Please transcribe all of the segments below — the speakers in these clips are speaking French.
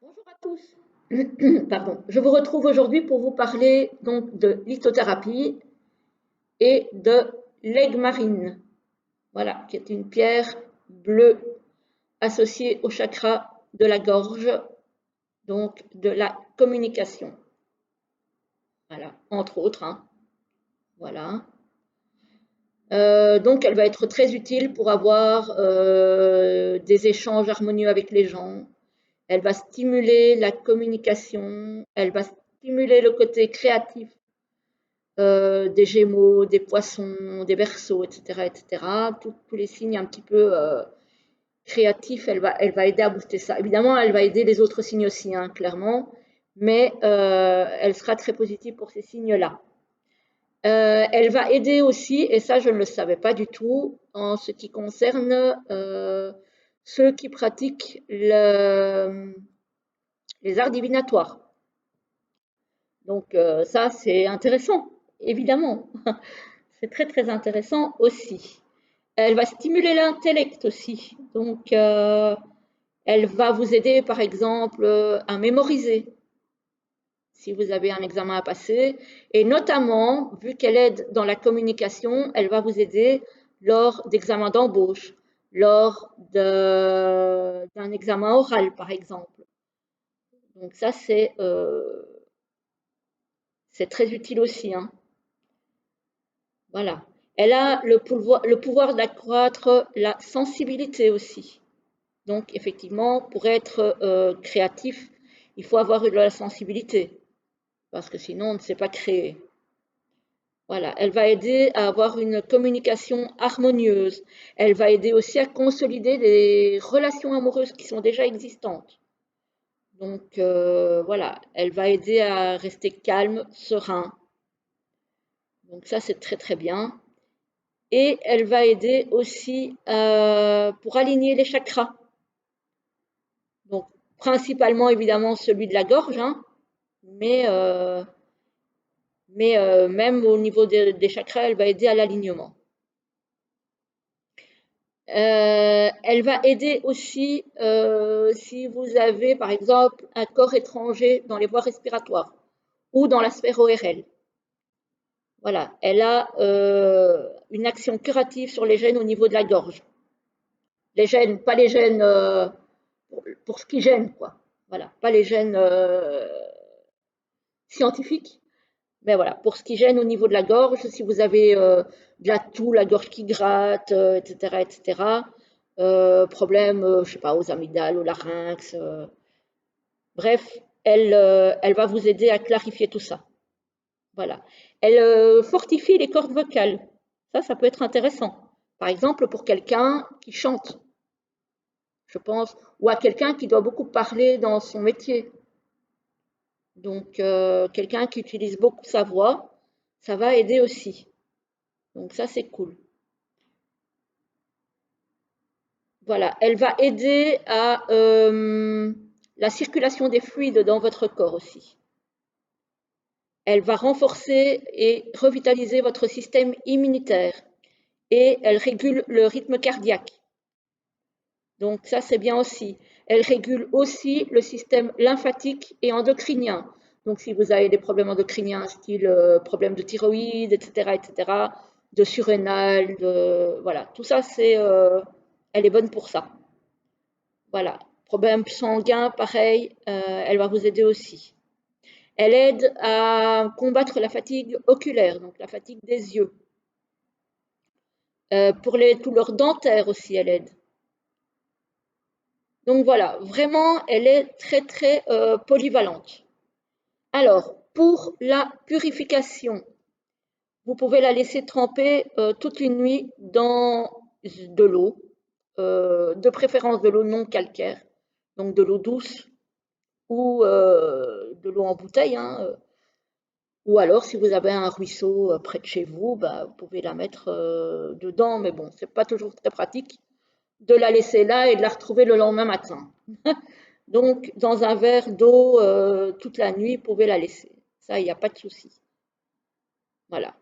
Bonjour à tous. Pardon. Je vous retrouve aujourd'hui pour vous parler donc de lithothérapie et de l'aigue marine. Voilà, qui est une pierre bleue associée au chakra de la gorge, donc de la communication. Voilà, entre autres, hein. Voilà. Donc, elle va être très utile pour avoir des échanges harmonieux avec les gens. Elle va stimuler la communication. Elle va stimuler le côté créatif des Gémeaux, des Poissons, des Verseaux, etc., etc. Tous les signes un petit peu créatifs, elle va aider à booster ça. Évidemment, elle va aider les autres signes aussi, hein, clairement, mais elle sera très positive pour ces signes-là. Elle va aider aussi, et ça je ne le savais pas du tout, en ce qui concerne ceux qui pratiquent les arts divinatoires. Donc ça, c'est intéressant, évidemment. C'est très très intéressant aussi. Elle va stimuler l'intellect aussi. Donc, elle va vous aider, par exemple, à mémoriser si vous avez un examen à passer. Et notamment, vu qu'elle aide dans la communication, elle va vous aider lors d'examens d'embauche, lors d'un examen oral, par exemple. Donc ça, c'est très utile aussi, hein. Voilà. Elle a le pouvoir d'accroître la sensibilité aussi. Donc, effectivement, pour être créatif, il faut avoir de la sensibilité, parce que sinon, on ne sait pas créer. Voilà, elle va aider à avoir une communication harmonieuse. Elle va aider aussi à consolider des relations amoureuses qui sont déjà existantes. Donc, voilà, elle va aider à rester calme, serein. Donc ça, c'est très très bien. Et elle va aider aussi pour aligner les chakras. Donc, principalement, évidemment, celui de la gorge, hein, mais, même au niveau des chakras, elle va aider à l'alignement. Elle va aider aussi si vous avez, par exemple, un corps étranger dans les voies respiratoires ou dans la sphère ORL. Voilà, elle a une action curative sur les gènes au niveau de la gorge. Les gènes, pas les gènes pour ce qui gêne, quoi. Voilà, pas les gènes scientifiques, mais voilà, pour ce qui gêne au niveau de la gorge, si vous avez de la toux, la gorge qui gratte, etc., etc., problème, je sais pas, aux amygdales, au larynx, bref, elle va vous aider à clarifier tout ça. Voilà. Elle fortifie les cordes vocales. Ça peut être intéressant. Par exemple, pour quelqu'un qui chante, je pense, ou à quelqu'un qui doit beaucoup parler dans son métier. Donc, quelqu'un qui utilise beaucoup sa voix, ça va aider aussi. Donc, ça, c'est cool. Voilà, elle va aider à la circulation des fluides dans votre corps aussi. Elle va renforcer et revitaliser votre système immunitaire et elle régule le rythme cardiaque. Donc ça, c'est bien aussi. Elle régule aussi le système lymphatique et endocrinien. Donc si vous avez des problèmes endocriniens, style problème de thyroïde, etc., etc., de surrénal, voilà, tout ça, elle est bonne pour ça. Voilà. Problème sanguin, pareil, elle va vous aider aussi. Elle aide à combattre la fatigue oculaire, donc la fatigue des yeux. Pour tout leur dentaire aussi, elle aide. Donc voilà, vraiment, elle est très très polyvalente. Alors, pour la purification, vous pouvez la laisser tremper toute une nuit dans de l'eau, de préférence de l'eau non calcaire, donc de l'eau douce ou de l'eau en bouteille, hein, ou alors si vous avez un ruisseau près de chez vous, bah, vous pouvez la mettre dedans, mais bon, c'est pas toujours très pratique de la laisser là et de la retrouver le lendemain matin. Donc, dans un verre d'eau toute la nuit, vous pouvez la laisser. Ça, il n'y a pas de souci. Voilà.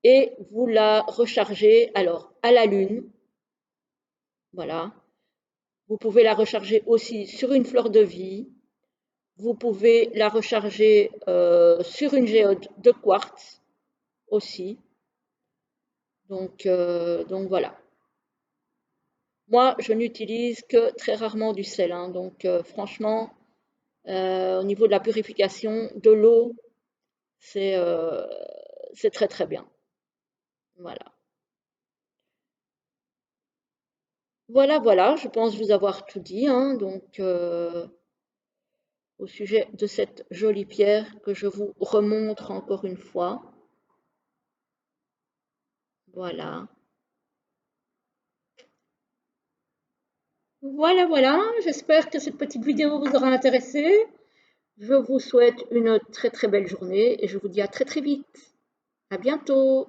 Et vous la rechargez alors à la lune. Voilà. Vous pouvez la recharger aussi sur une fleur de vie. Vous pouvez la recharger sur une géode de quartz aussi. Donc voilà. Moi, je n'utilise que très rarement du sel, hein, donc franchement, au niveau de la purification de l'eau, c'est euh, c'est très très bien. Voilà. Voilà, voilà, je pense vous avoir tout dit, hein, donc au sujet de cette jolie pierre que je vous remontre encore une fois. Voilà. Voilà, voilà, j'espère que cette petite vidéo vous aura intéressé. Je vous souhaite une très très belle journée et je vous dis à très très vite. À bientôt.